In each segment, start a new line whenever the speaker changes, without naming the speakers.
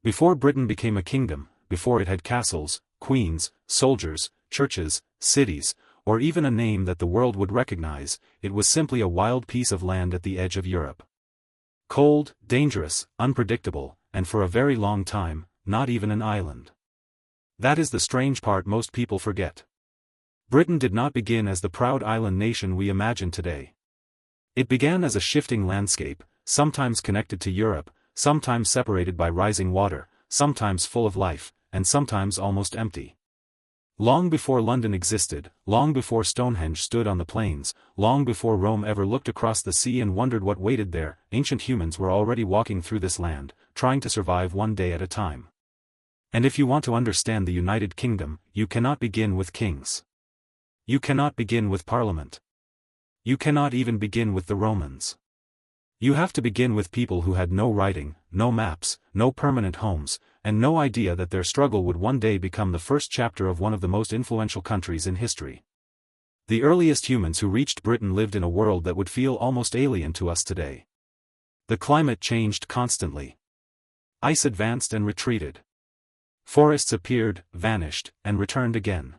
Before Britain became a kingdom, before it had castles, queens, soldiers, churches, cities, or even a name that the world would recognize, it was simply a wild piece of land at the edge of Europe. Cold, dangerous, unpredictable, and for a very long time, not even an island. That is the strange part most people forget. Britain did not begin as the proud island nation we imagine today. It began as a shifting landscape, sometimes connected to Europe, sometimes separated by rising water, sometimes full of life, and sometimes almost empty. Long before London existed, long before Stonehenge stood on the plains, long before Rome ever looked across the sea and wondered what waited there, ancient humans were already walking through this land, trying to survive one day at a time. And if you want to understand the United Kingdom, you cannot begin with kings. You cannot begin with Parliament. You cannot even begin with the Romans. You have to begin with people who had no writing, no maps, no permanent homes, and no idea that their struggle would one day become the first chapter of one of the most influential countries in history. The earliest humans who reached Britain lived in a world that would feel almost alien to us today. The climate changed constantly. Ice advanced and retreated. Forests appeared, vanished, and returned again.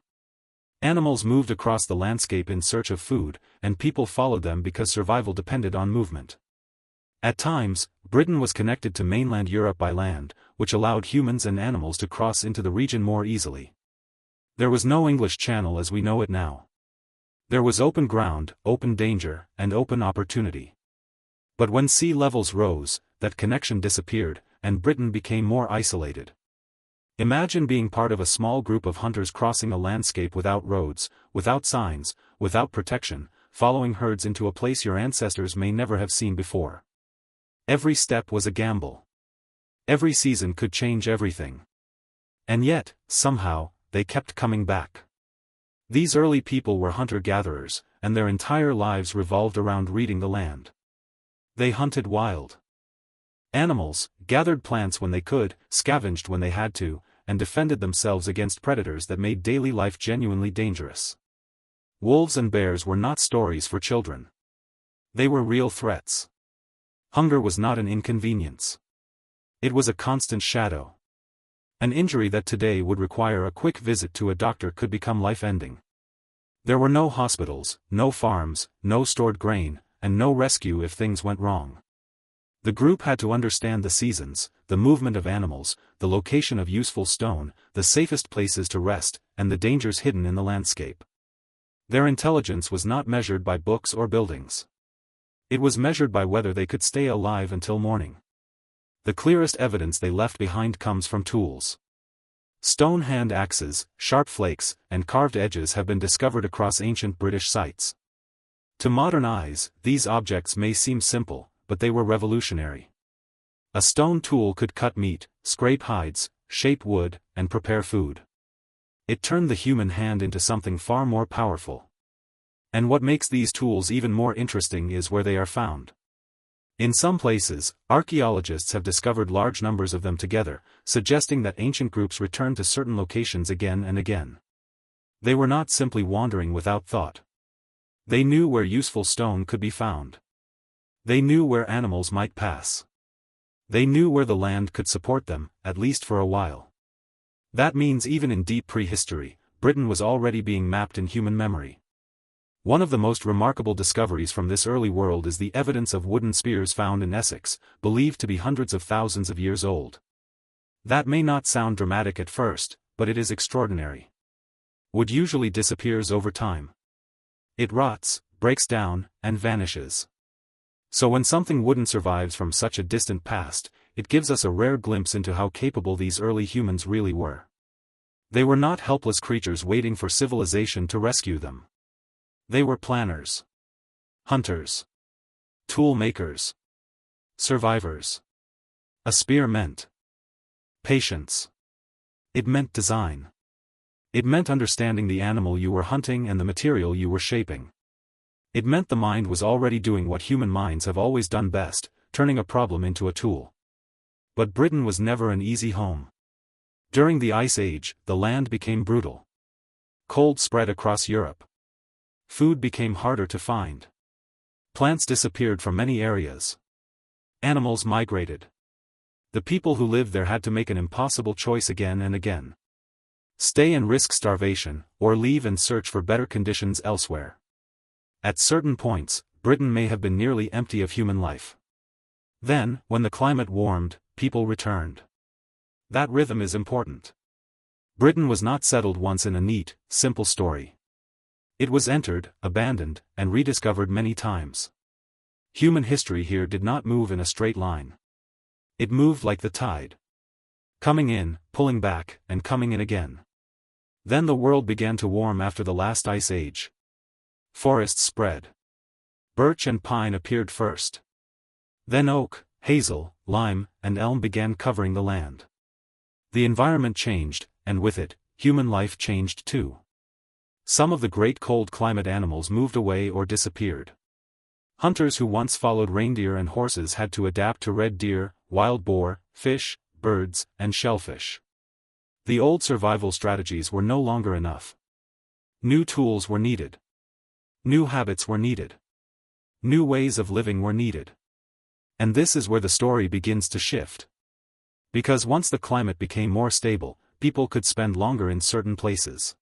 Animals moved across the landscape in search of food, and people followed them because survival depended on movement. At times, Britain was connected to mainland Europe by land, which allowed humans and animals to cross into the region more easily. There was no English Channel as we know it now. There was open ground, open danger, and open opportunity. But when sea levels rose, that connection disappeared, and Britain became more isolated. Imagine being part of a small group of hunters crossing a landscape without roads, without signs, without protection, following herds into a place your ancestors may never have seen before. Every step was a gamble. Every season could change everything. And yet, somehow, they kept coming back. These early people were hunter-gatherers, and their entire lives revolved around reading the land. They hunted wild animals, gathered plants when they could, scavenged when they had to, and defended themselves against predators that made daily life genuinely dangerous. Wolves and bears were not stories for children. They were real threats. Hunger was not an inconvenience. It was a constant shadow. An injury that today would require a quick visit to a doctor could become life-ending. There were no hospitals, no farms, no stored grain, and no rescue if things went wrong. The group had to understand the seasons, the movement of animals, the location of useful stone, the safest places to rest, and the dangers hidden in the landscape. Their intelligence was not measured by books or buildings. It was measured by whether they could stay alive until morning. The clearest evidence they left behind comes from tools. Stone hand axes, sharp flakes, and carved edges have been discovered across ancient British sites. To modern eyes, these objects may seem simple, but they were revolutionary. A stone tool could cut meat, scrape hides, shape wood, and prepare food. It turned the human hand into something far more powerful. And what makes these tools even more interesting is where they are found. In some places, archaeologists have discovered large numbers of them together, suggesting that ancient groups returned to certain locations again and again. They were not simply wandering without thought. They knew where useful stone could be found. They knew where animals might pass. They knew where the land could support them, at least for a while. That means even in deep prehistory, Britain was already being mapped in human memory. One of the most remarkable discoveries from this early world is the evidence of wooden spears found in Essex, believed to be hundreds of thousands of years old. That may not sound dramatic at first, but it is extraordinary. Wood usually disappears over time. It rots, breaks down, and vanishes. So when something wooden survives from such a distant past, it gives us a rare glimpse into how capable these early humans really were. They were not helpless creatures waiting for civilization to rescue them. They were planners, hunters, tool makers, survivors. A spear meant patience. It meant design. It meant understanding the animal you were hunting and the material you were shaping. It meant the mind was already doing what human minds have always done best, turning a problem into a tool. But Britain was never an easy home. During the Ice Age, the land became brutal. Cold spread across Europe. Food became harder to find. Plants disappeared from many areas. Animals migrated. The people who lived there had to make an impossible choice again and again. Stay and risk starvation, or leave and search for better conditions elsewhere. At certain points, Britain may have been nearly empty of human life. Then, when the climate warmed, people returned. That rhythm is important. Britain was not settled once in a neat, simple story. It was entered, abandoned, and rediscovered many times. Human history here did not move in a straight line. It moved like the tide. Coming in, pulling back, and coming in again. Then the world began to warm after the last ice age. Forests spread. Birch and pine appeared first. Then oak, hazel, lime, and elm began covering the land. The environment changed, and with it, human life changed too. Some of the great cold climate animals moved away or disappeared. Hunters who once followed reindeer and horses had to adapt to red deer, wild boar, fish, birds, and shellfish. The old survival strategies were no longer enough. New tools were needed. New habits were needed. New ways of living were needed. And this is where the story begins to shift. Because once the climate became more stable, people could spend longer in certain places.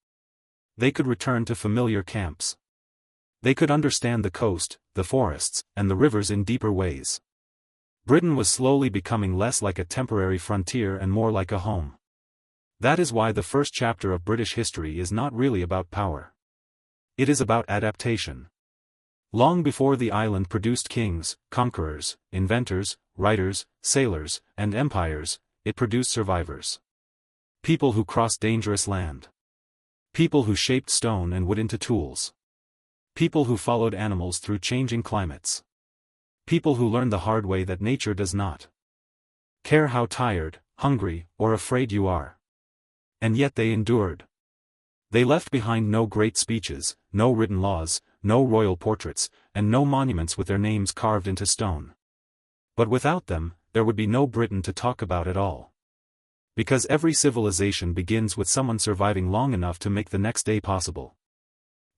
They could return to familiar camps. They could understand the coast, the forests, and the rivers in deeper ways. Britain was slowly becoming less like a temporary frontier and more like a home. That is why the first chapter of British history is not really about power. It is about adaptation. Long before the island produced kings, conquerors, inventors, writers, sailors, and empires, it produced survivors. People who crossed dangerous land. People who shaped stone and wood into tools. People who followed animals through changing climates. People who learned the hard way that nature does not care how tired, hungry, or afraid you are. And yet they endured. They left behind no great speeches, no written laws, no royal portraits, and no monuments with their names carved into stone. But without them, there would be no Britain to talk about at all. Because every civilization begins with someone surviving long enough to make the next day possible.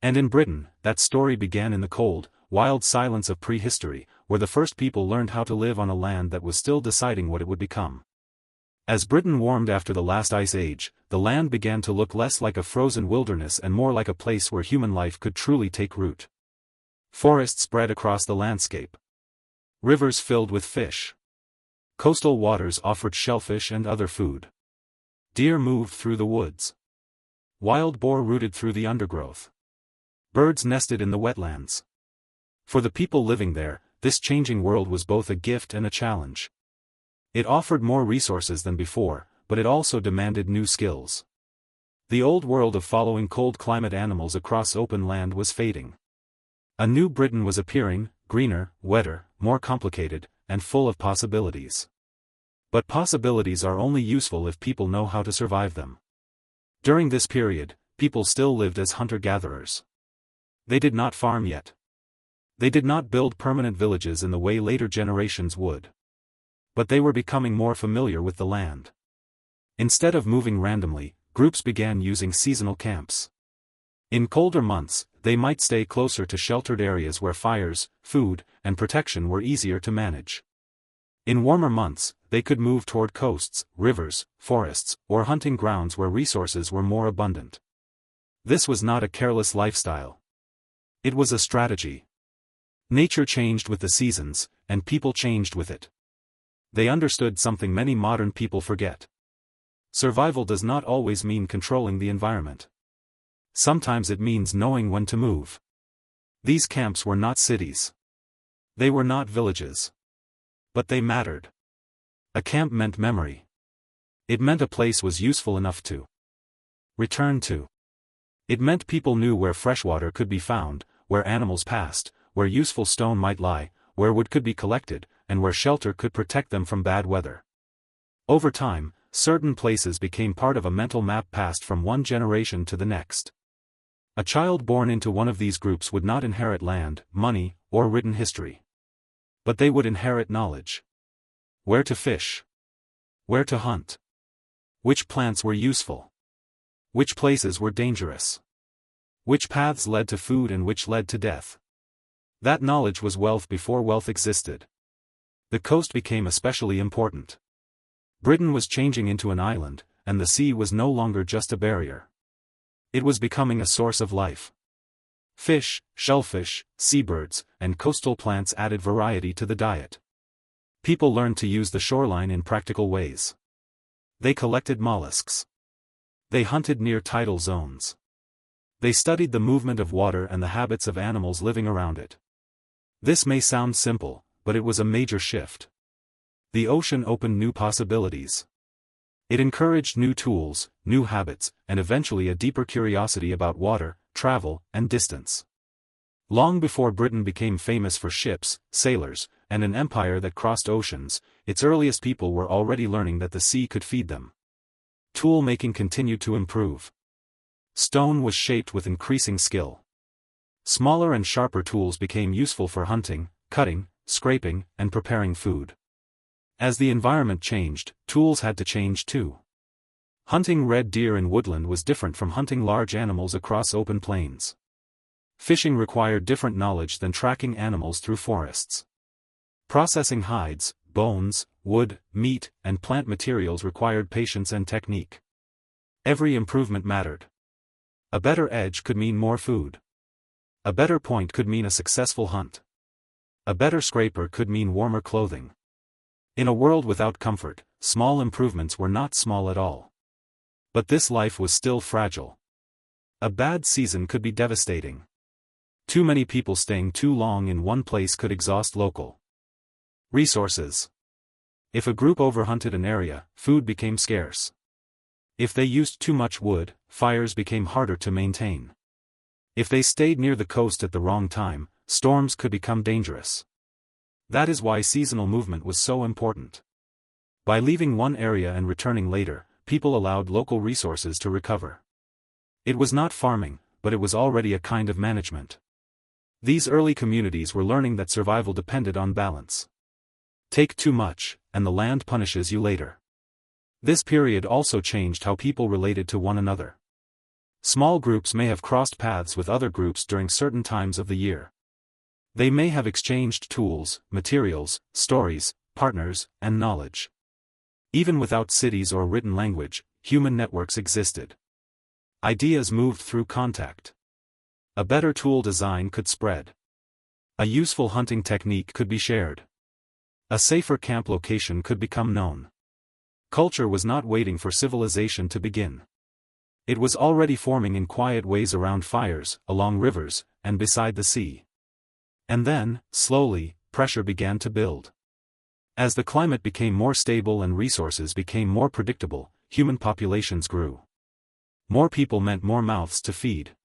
And in Britain, that story began in the cold, wild silence of prehistory, where the first people learned how to live on a land that was still deciding what it would become. As Britain warmed after the last ice age, the land began to look less like a frozen wilderness and more like a place where human life could truly take root. Forests spread across the landscape. Rivers filled with fish. Coastal waters offered shellfish and other food. Deer moved through the woods. Wild boar rooted through the undergrowth. Birds nested in the wetlands. For the people living there, this changing world was both a gift and a challenge. It offered more resources than before, but it also demanded new skills. The old world of following cold climate animals across open land was fading. A new Britain was appearing, greener, wetter, more complicated, and full of possibilities. But possibilities are only useful if people know how to survive them. During this period, people still lived as hunter-gatherers. They did not farm yet. They did not build permanent villages in the way later generations would. But they were becoming more familiar with the land. Instead of moving randomly, groups began using seasonal camps. In colder months, they might stay closer to sheltered areas where fires, food, and protection were easier to manage. In warmer months, they could move toward coasts, rivers, forests, or hunting grounds where resources were more abundant. This was not a careless lifestyle. It was a strategy. Nature changed with the seasons, and people changed with it. They understood something many modern people forget. Survival does not always mean controlling the environment. Sometimes it means knowing when to move. These camps were not cities. They were not villages. But they mattered. A camp meant memory. It meant a place was useful enough to return to. It meant people knew where fresh water could be found, where animals passed, where useful stone might lie, where wood could be collected, and where shelter could protect them from bad weather. Over time, certain places became part of a mental map passed from one generation to the next. A child born into one of these groups would not inherit land, money, or written history. But they would inherit knowledge. Where to fish. Where to hunt. Which plants were useful. Which places were dangerous. Which paths led to food and which led to death. That knowledge was wealth before wealth existed. The coast became especially important. Britain was changing into an island, and the sea was no longer just a barrier. It was becoming a source of life. Fish, shellfish, seabirds, and coastal plants added variety to the diet. People learned to use the shoreline in practical ways. They collected mollusks. They hunted near tidal zones. They studied the movement of water and the habits of animals living around it. This may sound simple, but it was a major shift. The ocean opened new possibilities. It encouraged new tools, new habits, and eventually a deeper curiosity about water, travel, and distance. Long before Britain became famous for ships, sailors, and an empire that crossed oceans, its earliest people were already learning that the sea could feed them. Tool making continued to improve. Stone was shaped with increasing skill. Smaller and sharper tools became useful for hunting, cutting, scraping, and preparing food. As the environment changed, tools had to change too. Hunting red deer in woodland was different from hunting large animals across open plains. Fishing required different knowledge than tracking animals through forests. Processing hides, bones, wood, meat, and plant materials required patience and technique. Every improvement mattered. A better edge could mean more food. A better point could mean a successful hunt. A better scraper could mean warmer clothing. In a world without comfort, small improvements were not small at all. But this life was still fragile. A bad season could be devastating. Too many people staying too long in one place could exhaust local resources. If a group overhunted an area, food became scarce. If they used too much wood, fires became harder to maintain. If they stayed near the coast at the wrong time, storms could become dangerous. That is why seasonal movement was so important. By leaving one area and returning later, people allowed local resources to recover. It was not farming, but it was already a kind of management. These early communities were learning that survival depended on balance. Take too much, and the land punishes you later. This period also changed how people related to one another. Small groups may have crossed paths with other groups during certain times of the year. They may have exchanged tools, materials, stories, partners, and knowledge. Even without cities or written language, human networks existed. Ideas moved through contact. A better tool design could spread. A useful hunting technique could be shared. A safer camp location could become known. Culture was not waiting for civilization to begin. It was already forming in quiet ways around fires, along rivers, and beside the sea. And then, slowly, pressure began to build. As the climate became more stable and resources became more predictable, human populations grew. More people meant more mouths to feed.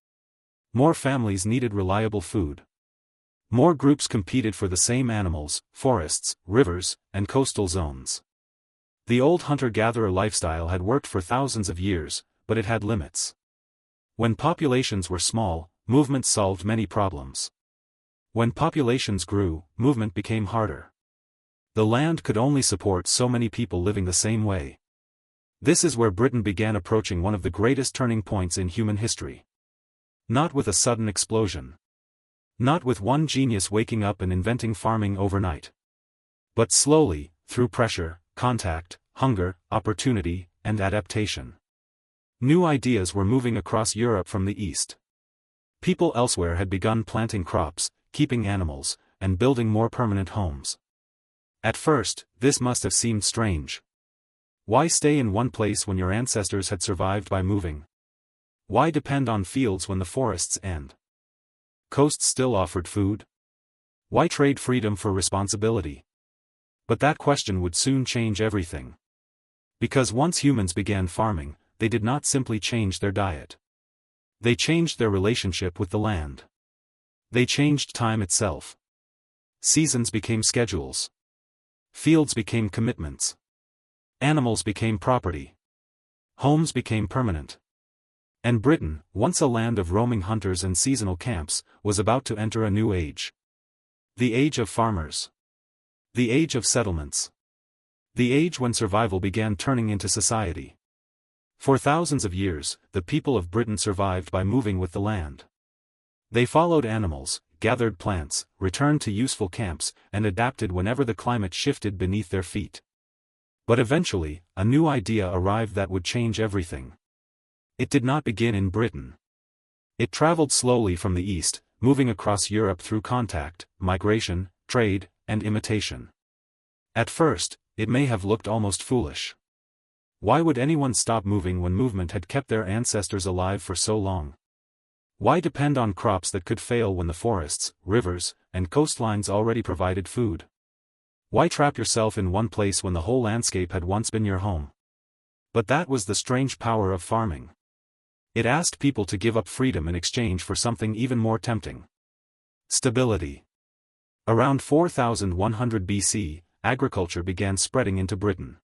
More families needed reliable food. More groups competed for the same animals, forests, rivers, and coastal zones. The old hunter-gatherer lifestyle had worked for thousands of years, but it had limits. When populations were small, movement solved many problems. When populations grew, movement became harder. The land could only support so many people living the same way. This is where Britain began approaching one of the greatest turning points in human history. Not with a sudden explosion. Not with one genius waking up and inventing farming overnight. But slowly, through pressure, contact, hunger, opportunity, and adaptation. New ideas were moving across Europe from the east. People elsewhere had begun planting crops, keeping animals, and building more permanent homes. At first, this must have seemed strange. Why stay in one place when your ancestors had survived by moving? Why depend on fields when the forests and coasts still offered food? Why trade freedom for responsibility? But that question would soon change everything. Because once humans began farming, they did not simply change their diet. They changed their relationship with the land. They changed time itself. Seasons became schedules. Fields became commitments. Animals became property. Homes became permanent. And Britain, once a land of roaming hunters and seasonal camps, was about to enter a new age. The age of farmers. The age of settlements. The age when survival began turning into society. For thousands of years, the people of Britain survived by moving with the land. They followed animals, gathered plants, returned to useful camps, and adapted whenever the climate shifted beneath their feet. But eventually, a new idea arrived that would change everything. It did not begin in Britain. It traveled slowly from the east, moving across Europe through contact, migration, trade, and imitation. At first, it may have looked almost foolish. Why would anyone stop moving when movement had kept their ancestors alive for so long? Why depend on crops that could fail when the forests, rivers, and coastlines already provided food? Why trap yourself in one place when the whole landscape had once been your home? But that was the strange power of farming. It asked people to give up freedom in exchange for something even more tempting. Stability. Around 4100 BC, agriculture began spreading into Britain.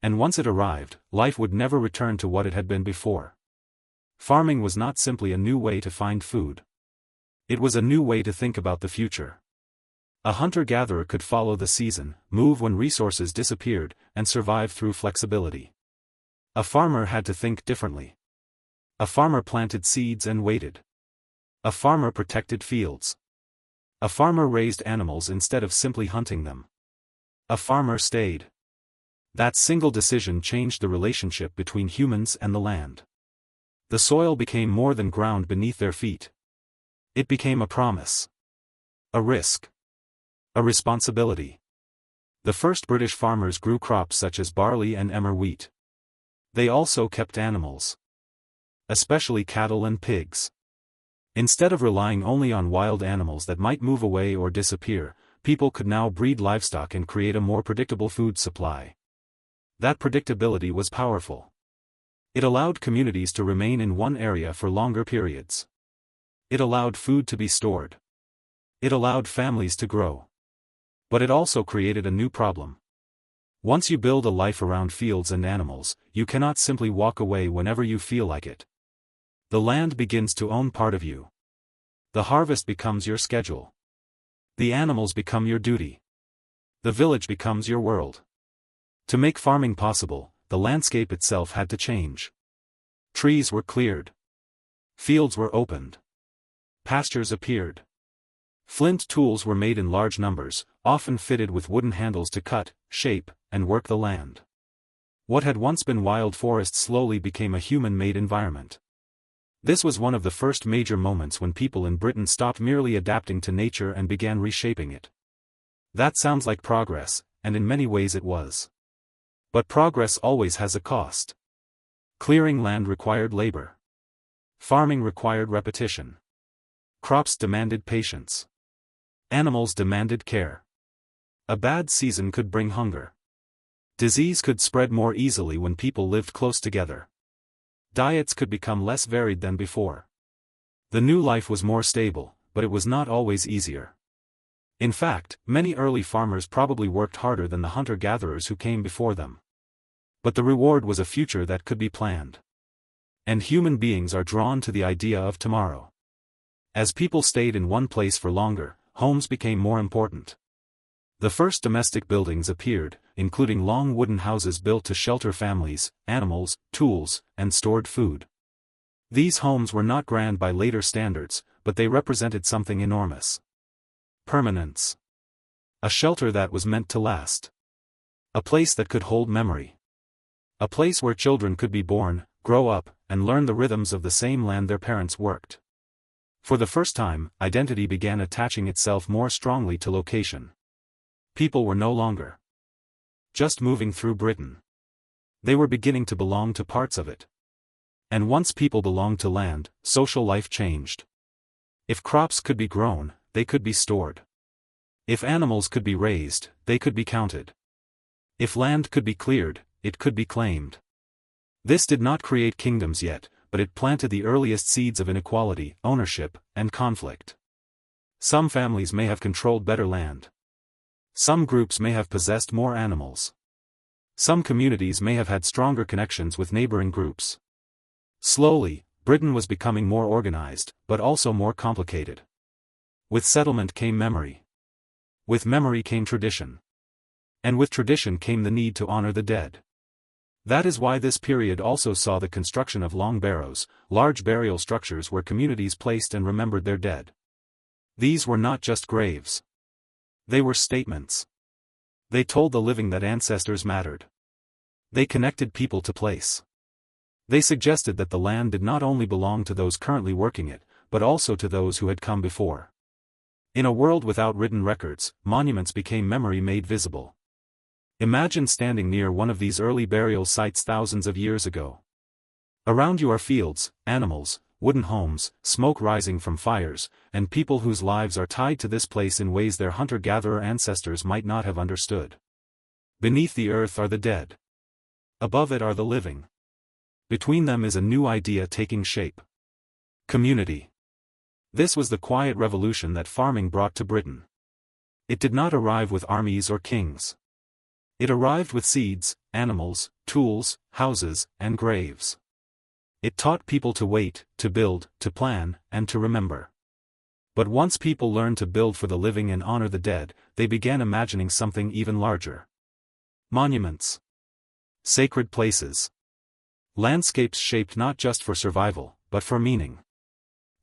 And once it arrived, life would never return to what it had been before. Farming was not simply a new way to find food. It was a new way to think about the future. A hunter-gatherer could follow the season, move when resources disappeared, and survive through flexibility. A farmer had to think differently. A farmer planted seeds and waited. A farmer protected fields. A farmer raised animals instead of simply hunting them. A farmer stayed. That single decision changed the relationship between humans and the land. The soil became more than ground beneath their feet. It became a promise. A risk. A responsibility. The first British farmers grew crops such as barley and emmer wheat. They also kept animals. Especially cattle and pigs. Instead of relying only on wild animals that might move away or disappear, people could now breed livestock and create a more predictable food supply. That predictability was powerful. It allowed communities to remain in one area for longer periods. It allowed food to be stored. It allowed families to grow. But it also created a new problem. Once you build a life around fields and animals, you cannot simply walk away whenever you feel like it. The land begins to own part of you. The harvest becomes your schedule. The animals become your duty. The village becomes your world. To make farming possible, the landscape itself had to change. Trees were cleared. Fields were opened. Pastures appeared. Flint tools were made in large numbers, often fitted with wooden handles to cut, shape, and work the land. What had once been wild forests slowly became a human-made environment. This was one of the first major moments when people in Britain stopped merely adapting to nature and began reshaping it. That sounds like progress, and in many ways it was. But progress always has a cost. Clearing land required labor. Farming required repetition. Crops demanded patience. Animals demanded care. A bad season could bring hunger. Disease could spread more easily when people lived close together. Diets could become less varied than before. The new life was more stable, but it was not always easier. In fact, many early farmers probably worked harder than the hunter-gatherers who came before them. But the reward was a future that could be planned. And human beings are drawn to the idea of tomorrow. As people stayed in one place for longer, homes became more important. The first domestic buildings appeared, including long wooden houses built to shelter families, animals, tools, and stored food. These homes were not grand by later standards, but they represented something enormous. Permanence. A shelter that was meant to last. A place that could hold memory. A place where children could be born, grow up, and learn the rhythms of the same land their parents worked. For the first time, identity began attaching itself more strongly to location. People were no longer just moving through Britain. They were beginning to belong to parts of it. And once people belonged to land, social life changed. If crops could be grown, they could be stored. If animals could be raised, they could be counted. If land could be cleared, it could be claimed. This did not create kingdoms yet, but it planted the earliest seeds of inequality, ownership, and conflict. Some families may have controlled better land. Some groups may have possessed more animals. Some communities may have had stronger connections with neighboring groups. Slowly, Britain was becoming more organized, but also more complicated. With settlement came memory. With memory came tradition. And with tradition came the need to honor the dead. That is why this period also saw the construction of long barrows, large burial structures where communities placed and remembered their dead. These were not just graves. They were statements. They told the living that ancestors mattered. They connected people to place. They suggested that the land did not only belong to those currently working it, but also to those who had come before. In a world without written records, monuments became memory made visible. Imagine standing near one of these early burial sites thousands of years ago. Around you are fields, animals, wooden homes, smoke rising from fires, and people whose lives are tied to this place in ways their hunter-gatherer ancestors might not have understood. Beneath the earth are the dead. Above it are the living. Between them is a new idea taking shape. Community. This was the quiet revolution that farming brought to Britain. It did not arrive with armies or kings. It arrived with seeds, animals, tools, houses, and graves. It taught people to wait, to build, to plan, and to remember. But once people learned to build for the living and honor the dead, they began imagining something even larger. Monuments. Sacred places. Landscapes shaped not just for survival, but for meaning.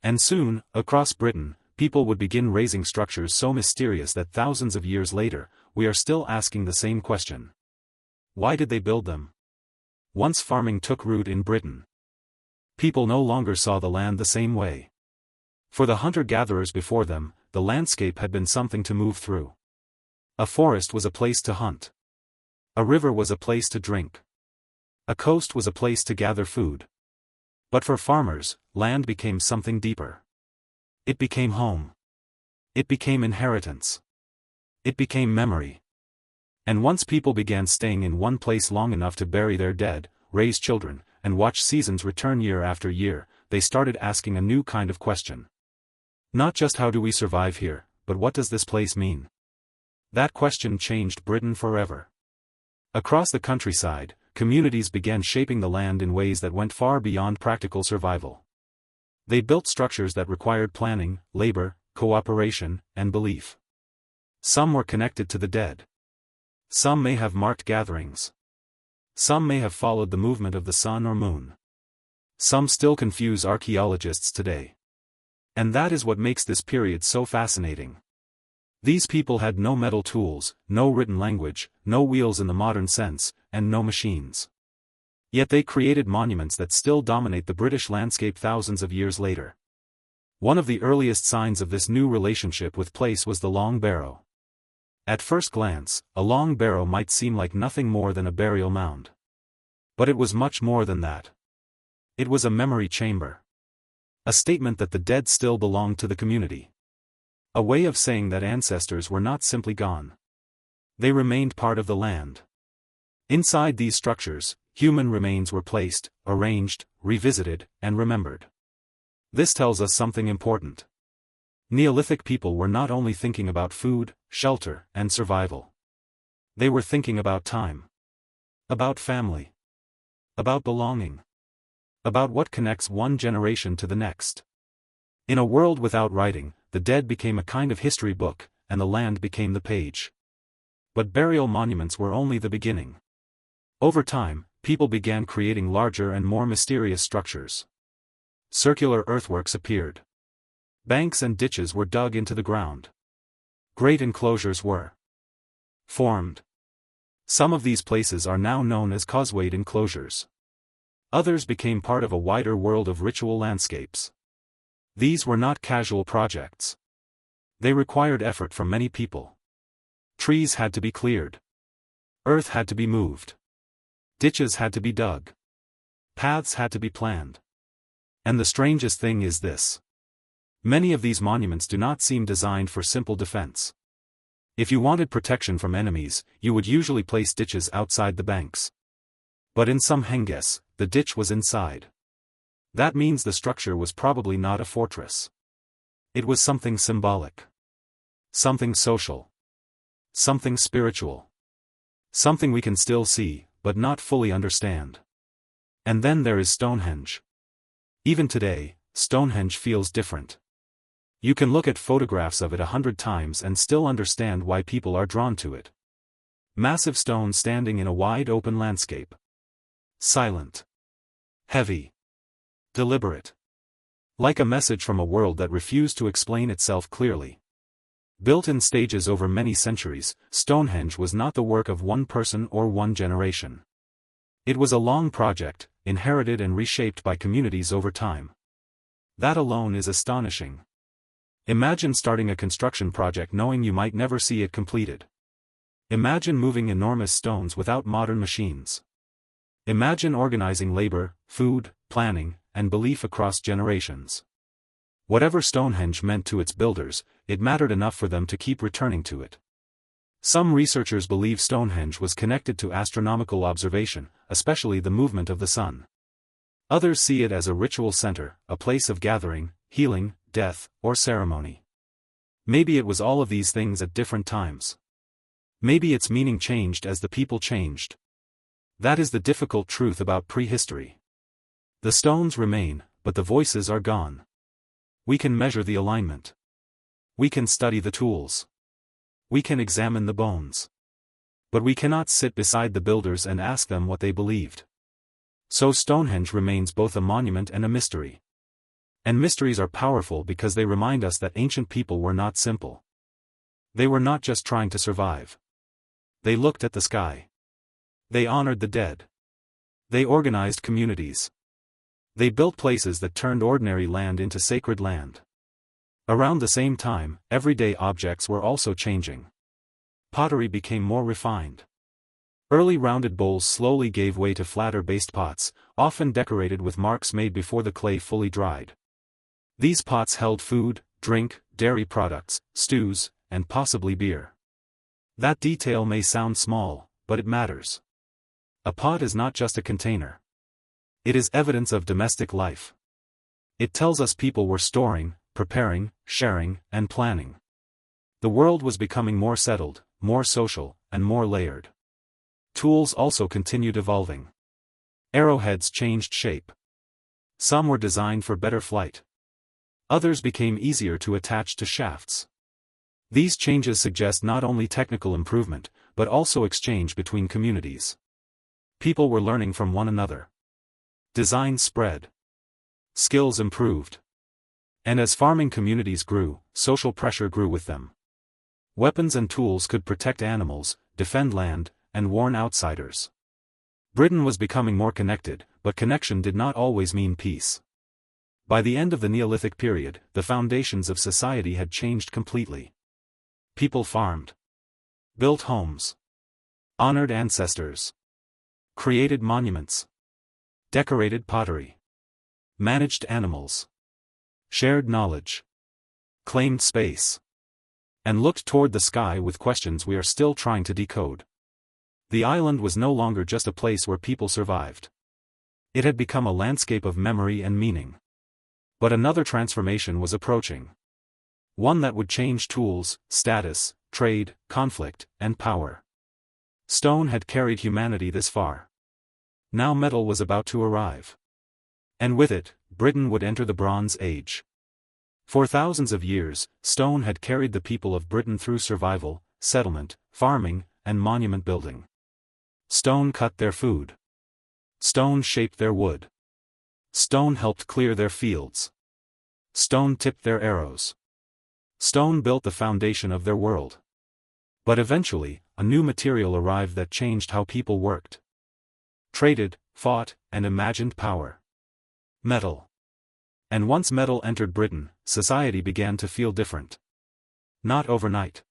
And soon, across Britain, people would begin raising structures so mysterious that thousands of years later, we are still asking the same question. Why did they build them? Once farming took root in Britain, people no longer saw the land the same way. For the hunter-gatherers before them, the landscape had been something to move through. A forest was a place to hunt. A river was a place to drink. A coast was a place to gather food. But for farmers, land became something deeper. It became home. It became inheritance. It became memory. And once people began staying in one place long enough to bury their dead, raise children, and watch seasons return year after year, they started asking a new kind of question. Not just how do we survive here, but what does this place mean? That question changed Britain forever. Across the countryside, communities began shaping the land in ways that went far beyond practical survival. They built structures that required planning, labor, cooperation, and belief. Some were connected to the dead. Some may have marked gatherings. Some may have followed the movement of the sun or moon. Some still confuse archaeologists today. And that is what makes this period so fascinating. These people had no metal tools, no written language, no wheels in the modern sense, and no machines. Yet they created monuments that still dominate the British landscape thousands of years later. One of the earliest signs of this new relationship with place was the long barrow. At first glance, a long barrow might seem like nothing more than a burial mound. But it was much more than that. It was a memory chamber. A statement that the dead still belonged to the community. A way of saying that ancestors were not simply gone. They remained part of the land. Inside these structures, human remains were placed, arranged, revisited, and remembered. This tells us something important. Neolithic people were not only thinking about food, shelter, and survival. They were thinking about time. About family. About belonging. About what connects one generation to the next. In a world without writing, the dead became a kind of history book, and the land became the page. But burial monuments were only the beginning. Over time, people began creating larger and more mysterious structures. Circular earthworks appeared. Banks and ditches were dug into the ground. Great enclosures were formed. Some of these places are now known as causewayed enclosures. Others became part of a wider world of ritual landscapes. These were not casual projects. They required effort from many people. Trees had to be cleared. Earth had to be moved. Ditches had to be dug. Paths had to be planned. And the strangest thing is this. Many of these monuments do not seem designed for simple defense. If you wanted protection from enemies, you would usually place ditches outside the banks. But in some henges, the ditch was inside. That means the structure was probably not a fortress. It was something symbolic. Something social. Something spiritual. Something we can still see, but not fully understand. And then there is Stonehenge. Even today, Stonehenge feels different. You can look at photographs of it 100 times and still understand why people are drawn to it. Massive stones standing in a wide open landscape. Silent. Heavy. Deliberate. Like a message from a world that refused to explain itself clearly. Built in stages over many centuries, Stonehenge was not the work of one person or one generation. It was a long project, inherited and reshaped by communities over time. That alone is astonishing. Imagine starting a construction project knowing you might never see it completed. Imagine moving enormous stones without modern machines. Imagine organizing labor, food, planning, and belief across generations. Whatever Stonehenge meant to its builders, it mattered enough for them to keep returning to it. Some researchers believe Stonehenge was connected to astronomical observation, especially the movement of the sun. Others see it as a ritual center, a place of gathering, healing, death, or ceremony. Maybe it was all of these things at different times. Maybe its meaning changed as the people changed. That is the difficult truth about prehistory. The stones remain, but the voices are gone. We can measure the alignment. We can study the tools. We can examine the bones. But we cannot sit beside the builders and ask them what they believed. So Stonehenge remains both a monument and a mystery. And mysteries are powerful because they remind us that ancient people were not simple. They were not just trying to survive. They looked at the sky. They honored the dead. They organized communities. They built places that turned ordinary land into sacred land. Around the same time, everyday objects were also changing. Pottery became more refined. Early rounded bowls slowly gave way to flatter-based pots, often decorated with marks made before the clay fully dried. These pots held food, drink, dairy products, stews, and possibly beer. That detail may sound small, but it matters. A pot is not just a container. It is evidence of domestic life. It tells us people were storing, preparing, sharing, and planning. The world was becoming more settled, more social, and more layered. Tools also continued evolving. Arrowheads changed shape. Some were designed for better flight. Others became easier to attach to shafts. These changes suggest not only technical improvement, but also exchange between communities. People were learning from one another. Design spread. Skills improved. And as farming communities grew, social pressure grew with them. Weapons and tools could protect animals, defend land, and warn outsiders. Britain was becoming more connected, but connection did not always mean peace. By the end of the Neolithic period, the foundations of society had changed completely. People farmed. Built homes. Honored ancestors. Created monuments. Decorated pottery. Managed animals. Shared knowledge. Claimed space. And looked toward the sky with questions we are still trying to decode. The island was no longer just a place where people survived. It had become a landscape of memory and meaning. But another transformation was approaching. One that would change tools, status, trade, conflict, and power. Stone had carried humanity this far. Now metal was about to arrive. And with it, Britain would enter the Bronze Age. For thousands of years, stone had carried the people of Britain through survival, settlement, farming, and monument building. Stone cut their food. Stone shaped their wood. Stone helped clear their fields. Stone tipped their arrows. Stone built the foundation of their world. But eventually, a new material arrived that changed how people worked. Traded, fought, and imagined power. Metal. And once metal entered Britain, society began to feel different. Not overnight.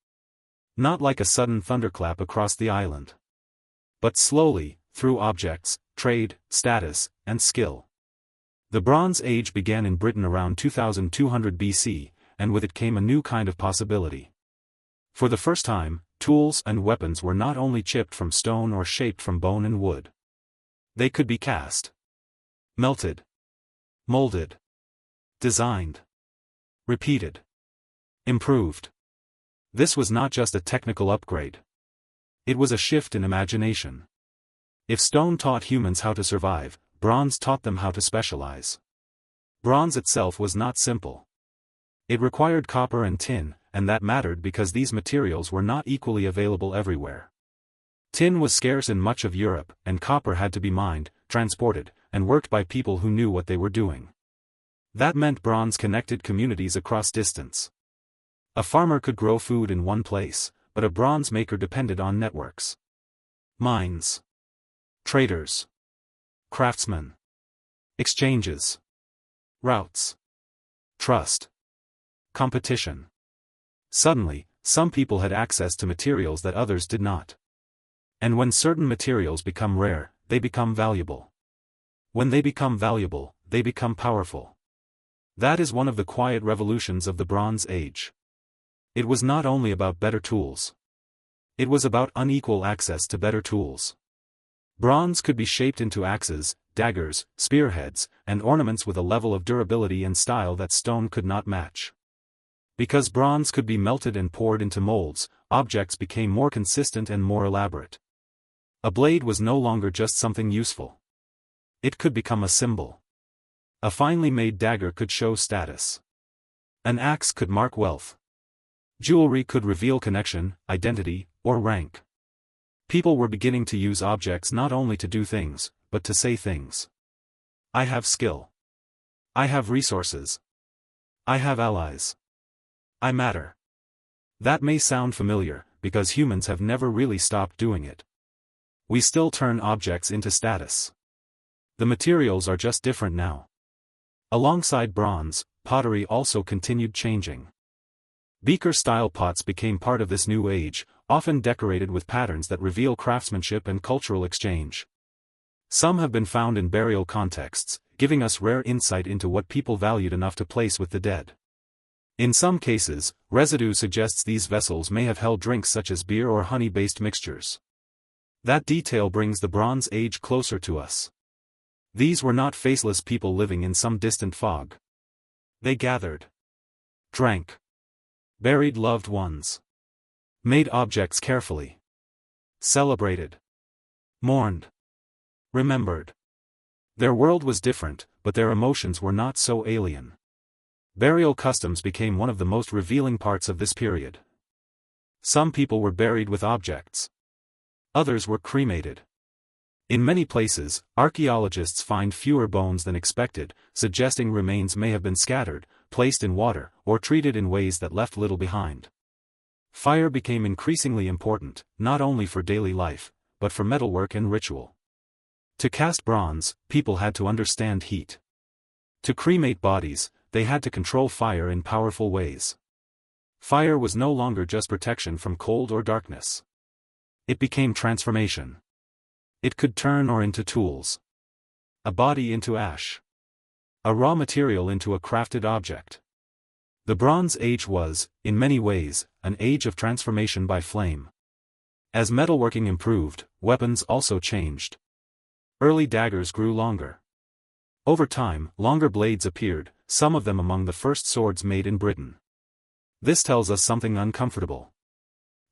Not like a sudden thunderclap across the island. But slowly, through objects, trade, status, and skill. The Bronze Age began in Britain around 2200 BC, and with it came a new kind of possibility. For the first time, tools and weapons were not only chipped from stone or shaped from bone and wood. They could be cast. Melted. Molded. Designed. Repeated. Improved. This was not just a technical upgrade. It was a shift in imagination. If stone taught humans how to survive, bronze taught them how to specialize. Bronze itself was not simple. It required copper and tin, and that mattered because these materials were not equally available everywhere. Tin was scarce in much of Europe, and copper had to be mined, transported, and worked by people who knew what they were doing. That meant bronze connected communities across distance. A farmer could grow food in one place, but a bronze maker depended on networks. Mines. Traders. craftsmen, exchanges, routes, trust, competition. Suddenly, some people had access to materials that others did not. And when certain materials become rare, they become valuable. When they become valuable, they become powerful. That is one of the quiet revolutions of the Bronze Age. It was not only about better tools. It was about unequal access to better tools. Bronze could be shaped into axes, daggers, spearheads, and ornaments with a level of durability and style that stone could not match. Because bronze could be melted and poured into molds, objects became more consistent and more elaborate. A blade was no longer just something useful. It could become a symbol. A finely made dagger could show status. An axe could mark wealth. Jewelry could reveal connection, identity, or rank. People were beginning to use objects not only to do things, but to say things. I have skill. I have resources. I have allies. I matter. That may sound familiar, because humans have never really stopped doing it. We still turn objects into status. The materials are just different now. Alongside bronze, pottery also continued changing. Beaker-style pots became part of this new age, often decorated with patterns that reveal craftsmanship and cultural exchange. Some have been found in burial contexts, giving us rare insight into what people valued enough to place with the dead. In some cases, residue suggests these vessels may have held drinks such as beer or honey-based mixtures. That detail brings the Bronze Age closer to us. These were not faceless people living in some distant fog. They gathered, drank, buried loved ones, made objects carefully, celebrated, mourned, remembered. Their world was different, but their emotions were not so alien. Burial customs became one of the most revealing parts of this period. Some people were buried with objects. Others were cremated. In many places, archaeologists find fewer bones than expected, suggesting remains may have been scattered, placed in water, or treated in ways that left little behind. Fire became increasingly important, not only for daily life, but for metalwork and ritual. To cast bronze, people had to understand heat. To cremate bodies, they had to control fire in powerful ways. Fire was no longer just protection from cold or darkness. It became transformation. It could turn ore into tools. A body into ash. A raw material into a crafted object. The Bronze Age was, in many ways, an age of transformation by flame. As metalworking improved, weapons also changed. Early daggers grew longer. Over time, longer blades appeared, some of them among the first swords made in Britain. This tells us something uncomfortable.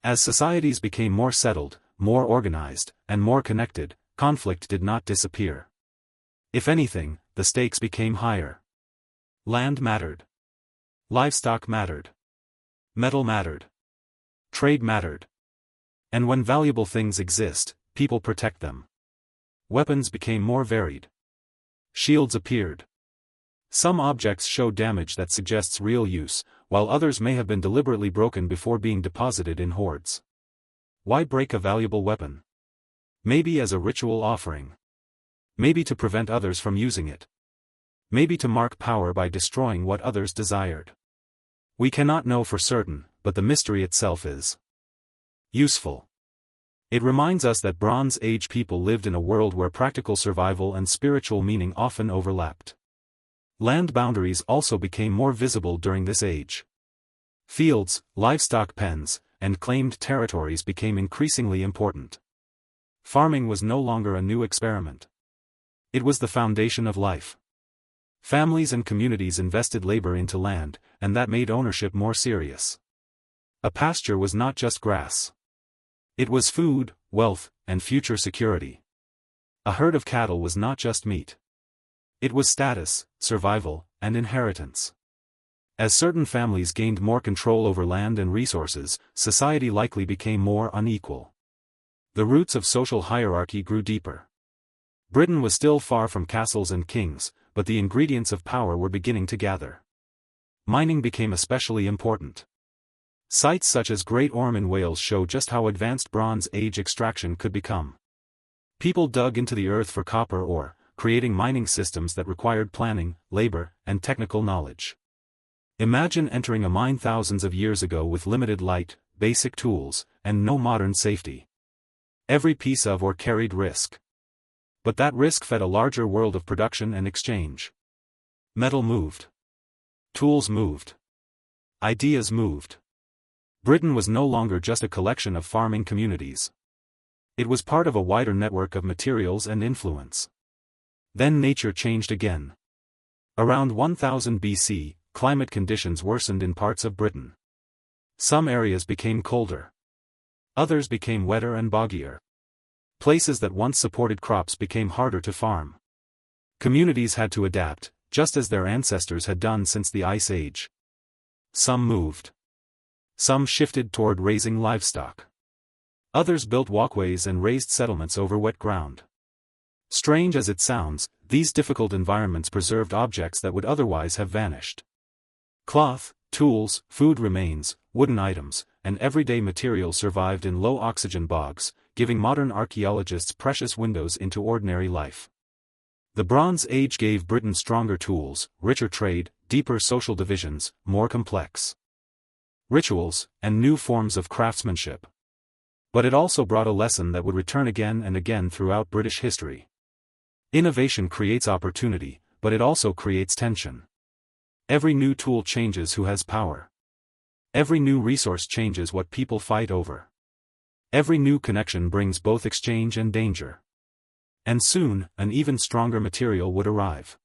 As societies became more settled, more organized, and more connected, conflict did not disappear. If anything, the stakes became higher. Land mattered. Livestock mattered. Metal mattered. Trade mattered. And when valuable things exist, people protect them. Weapons became more varied. Shields appeared. Some objects show damage that suggests real use, while others may have been deliberately broken before being deposited in hoards. Why break a valuable weapon? Maybe as a ritual offering. Maybe to prevent others from using it. Maybe to mark power by destroying what others desired. We cannot know for certain, but the mystery itself is useful. It reminds us that Bronze Age people lived in a world where practical survival and spiritual meaning often overlapped. Land boundaries also became more visible during this age. Fields, livestock pens, and claimed territories became increasingly important. Farming was no longer a new experiment. It was the foundation of life. Families and communities invested labor into land, and that made ownership more serious. A pasture was not just grass. It was food, wealth, and future security. A herd of cattle was not just meat. It was status, survival, and inheritance. As certain families gained more control over land and resources, society likely became more unequal. The roots of social hierarchy grew deeper. Britain was still far from castles and kings, but the ingredients of power were beginning to gather. Mining became especially important. Sites such as Great Orme in Wales show just how advanced Bronze Age extraction could become. People dug into the earth for copper ore, creating mining systems that required planning, labor, and technical knowledge. Imagine entering a mine thousands of years ago with limited light, basic tools, and no modern safety. Every piece of ore carried risk. But that risk fed a larger world of production and exchange. Metal moved. Tools moved. Ideas moved. Britain was no longer just a collection of farming communities. It was part of a wider network of materials and influence. Then nature changed again. Around 1000 BC, climate conditions worsened in parts of Britain. Some areas became colder. Others became wetter and boggier. Places that once supported crops became harder to farm. Communities had to adapt, just as their ancestors had done since the Ice Age. Some moved. Some shifted toward raising livestock. Others built walkways and raised settlements over wet ground. Strange as it sounds, these difficult environments preserved objects that would otherwise have vanished. Cloth, tools, food remains, wooden items, and everyday materials survived in low-oxygen bogs, giving modern archaeologists precious windows into ordinary life. The Bronze Age gave Britain stronger tools, richer trade, deeper social divisions, more complex rituals, and new forms of craftsmanship. But it also brought a lesson that would return again and again throughout British history. Innovation creates opportunity, but it also creates tension. Every new tool changes who has power. Every new resource changes what people fight over. Every new connection brings both exchange and danger. And soon, an even stronger material would arrive.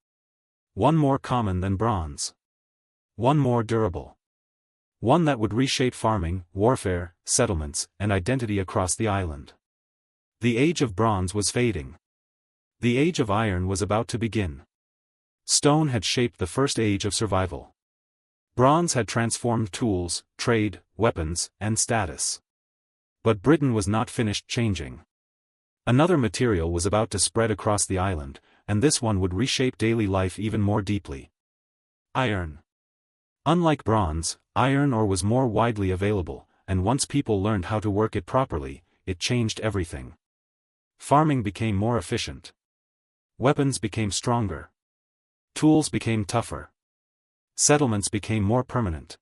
One more common than bronze. One more durable. One that would reshape farming, warfare, settlements, and identity across the island. The age of bronze was fading. The age of iron was about to begin. Stone had shaped the first age of survival. Bronze had transformed tools, trade, weapons, and status. But Britain was not finished changing. Another material was about to spread across the island, and this one would reshape daily life even more deeply. Iron. Unlike bronze, iron ore was more widely available, and once people learned how to work it properly, it changed everything. Farming became more efficient. Weapons became stronger. Tools became tougher. Settlements became more permanent.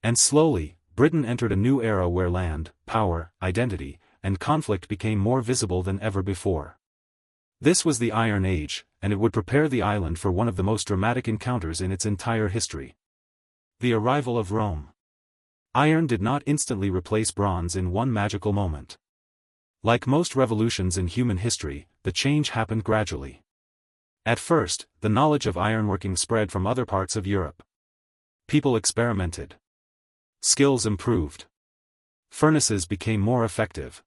And slowly, Britain entered a new era where land, power, identity, and conflict became more visible than ever before. This was the Iron Age, and it would prepare the island for one of the most dramatic encounters in its entire history. The arrival of Rome. Iron did not instantly replace bronze in one magical moment. Like most revolutions in human history, the change happened gradually. At first, the knowledge of ironworking spread from other parts of Europe. People experimented. Skills improved. Furnaces became more effective.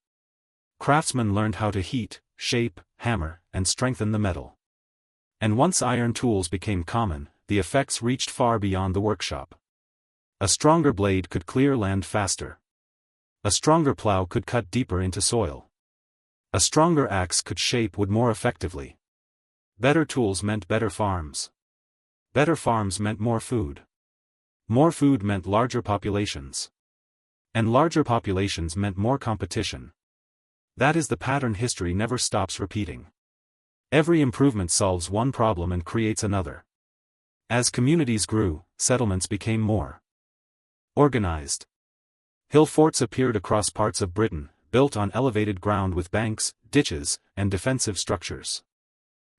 Craftsmen learned how to heat, shape, hammer, and strengthen the metal. And once iron tools became common, the effects reached far beyond the workshop. A stronger blade could clear land faster. A stronger plow could cut deeper into soil. A stronger axe could shape wood more effectively. Better tools meant better farms. Better farms meant more food. More food meant larger populations. And larger populations meant more competition. That is the pattern history never stops repeating. Every improvement solves one problem and creates another. As communities grew, settlements became more organized. Hill forts appeared across parts of Britain, built on elevated ground with banks, ditches, and defensive structures.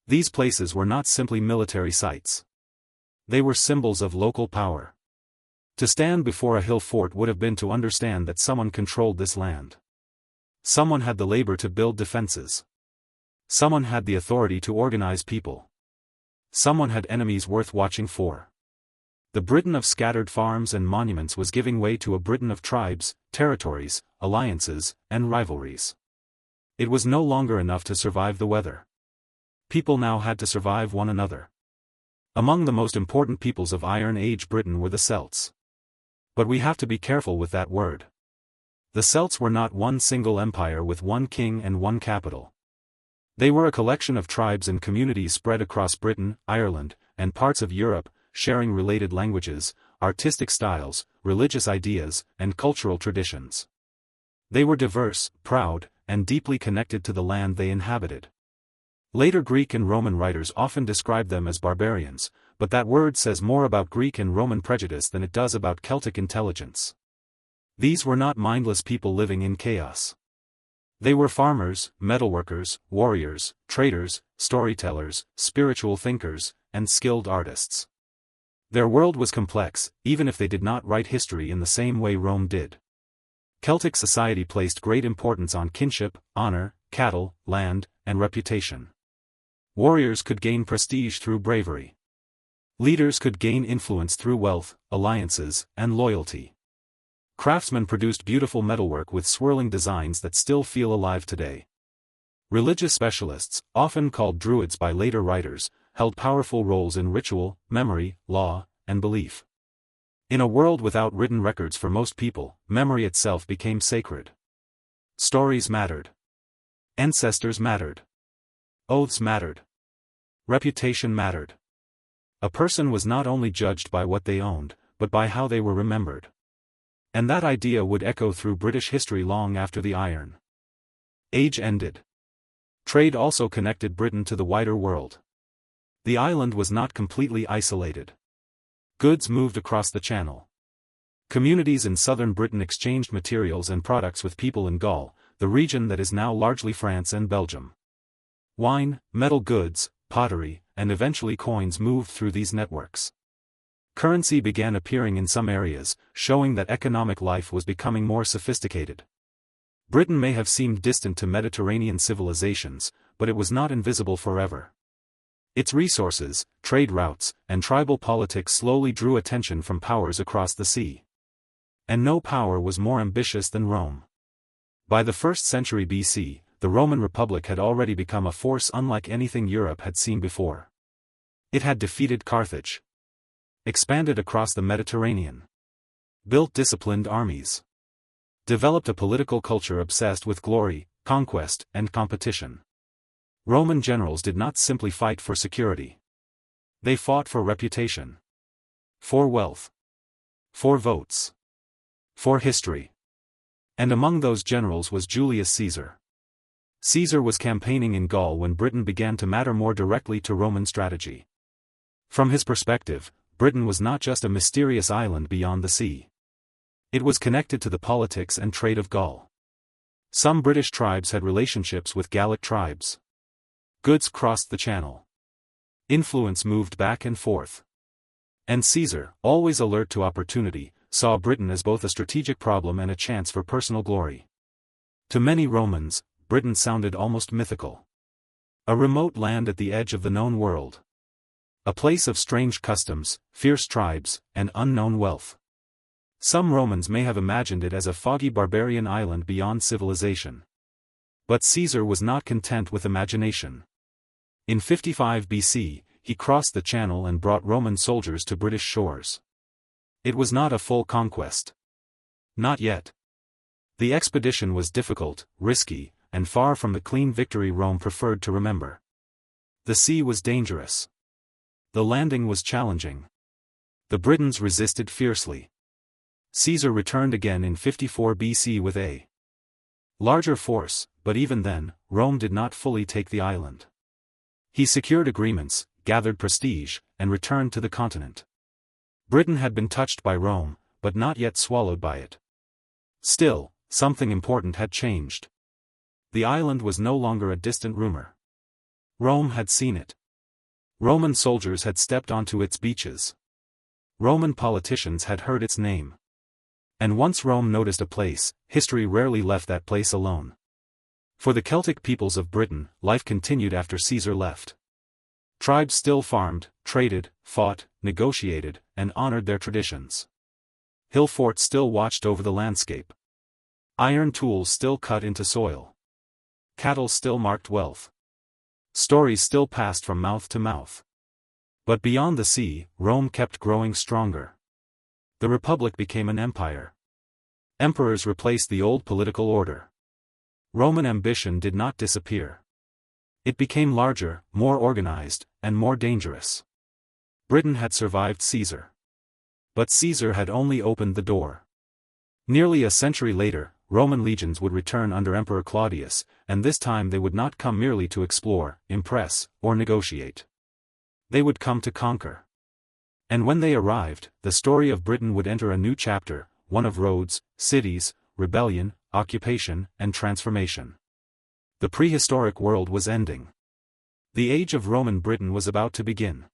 These places were not simply military sites. They were symbols of local power. To stand before a hill fort would have been to understand that someone controlled this land. Someone had the labor to build defenses. Someone had the authority to organize people. Someone had enemies worth watching for. The Britain of scattered farms and monuments was giving way to a Britain of tribes, territories, alliances, and rivalries. It was no longer enough to survive the weather. People now had to survive one another. Among the most important peoples of Iron Age Britain were the Celts. But we have to be careful with that word. The Celts were not one single empire with one king and one capital. They were a collection of tribes and communities spread across Britain, Ireland, and parts of Europe, sharing related languages, artistic styles, religious ideas, and cultural traditions. They were diverse, proud, and deeply connected to the land they inhabited. Later Greek and Roman writers often describe them as barbarians, but that word says more about Greek and Roman prejudice than it does about Celtic intelligence. These were not mindless people living in chaos. They were farmers, metalworkers, warriors, traders, storytellers, spiritual thinkers, and skilled artists. Their world was complex, even if they did not write history in the same way Rome did. Celtic society placed great importance on kinship, honor, cattle, land, and reputation. Warriors could gain prestige through bravery. Leaders could gain influence through wealth, alliances, and loyalty. Craftsmen produced beautiful metalwork with swirling designs that still feel alive today. Religious specialists, often called druids by later writers, held powerful roles in ritual, memory, law, and belief. In a world without written records for most people, memory itself became sacred. Stories mattered. Ancestors mattered. Oaths mattered. Reputation mattered. A person was not only judged by what they owned, but by how they were remembered. And that idea would echo through British history long after the Iron Age ended. Trade also connected Britain to the wider world. The island was not completely isolated. Goods moved across the Channel. Communities in southern Britain exchanged materials and products with people in Gaul, the region that is now largely France and Belgium. Wine, metal goods, pottery, and eventually coins moved through these networks. Currency began appearing in some areas, showing that economic life was becoming more sophisticated. Britain may have seemed distant to Mediterranean civilizations, but it was not invisible forever. Its resources, trade routes, and tribal politics slowly drew attention from powers across the sea. And no power was more ambitious than Rome. By the 1st century BC, the Roman Republic had already become a force unlike anything Europe had seen before. It had defeated Carthage, expanded across the Mediterranean, built disciplined armies, developed a political culture obsessed with glory, conquest, and competition. Roman generals did not simply fight for security. They fought for reputation, for wealth, for votes, for history. And among those generals was Julius Caesar. Caesar was campaigning in Gaul when Britain began to matter more directly to Roman strategy. From his perspective, Britain was not just a mysterious island beyond the sea. It was connected to the politics and trade of Gaul. Some British tribes had relationships with Gallic tribes. Goods crossed the Channel. Influence moved back and forth. And Caesar, always alert to opportunity, saw Britain as both a strategic problem and a chance for personal glory. To many Romans, Britain sounded almost mythical. A remote land at the edge of the known world. A place of strange customs, fierce tribes, and unknown wealth. Some Romans may have imagined it as a foggy barbarian island beyond civilization. But Caesar was not content with imagination. In 55 BC, he crossed the Channel and brought Roman soldiers to British shores. It was not a full conquest. Not yet. The expedition was difficult, risky, and far from the clean victory Rome preferred to remember. The sea was dangerous. The landing was challenging. The Britons resisted fiercely. Caesar returned again in 54 BC with a larger force, but even then, Rome did not fully take the island. He secured agreements, gathered prestige, and returned to the continent. Britain had been touched by Rome, but not yet swallowed by it. Still, something important had changed. The island was no longer a distant rumor. Rome had seen it. Roman soldiers had stepped onto its beaches. Roman politicians had heard its name. And once Rome noticed a place, history rarely left that place alone. For the Celtic peoples of Britain, life continued after Caesar left. Tribes still farmed, traded, fought, negotiated, and honored their traditions. Hill forts still watched over the landscape. Iron tools still cut into soil. Cattle still marked wealth. Stories still passed from mouth to mouth. But beyond the sea, Rome kept growing stronger. The Republic became an empire. Emperors replaced the old political order. Roman ambition did not disappear. It became larger, more organized, and more dangerous. Britain had survived Caesar. But Caesar had only opened the door. Nearly a century later, Roman legions would return under Emperor Claudius, and this time they would not come merely to explore, impress, or negotiate. They would come to conquer. And when they arrived, the story of Britain would enter a new chapter, one of roads, cities, rebellion, occupation, and transformation. The prehistoric world was ending. The age of Roman Britain was about to begin.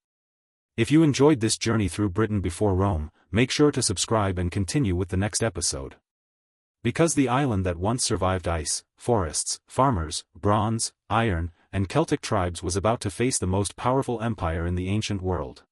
If you enjoyed this journey through Britain before Rome, make sure to subscribe and continue with the next episode. Because the island that once survived ice, forests, farmers, bronze, iron, and Celtic tribes was about to face the most powerful empire in the ancient world.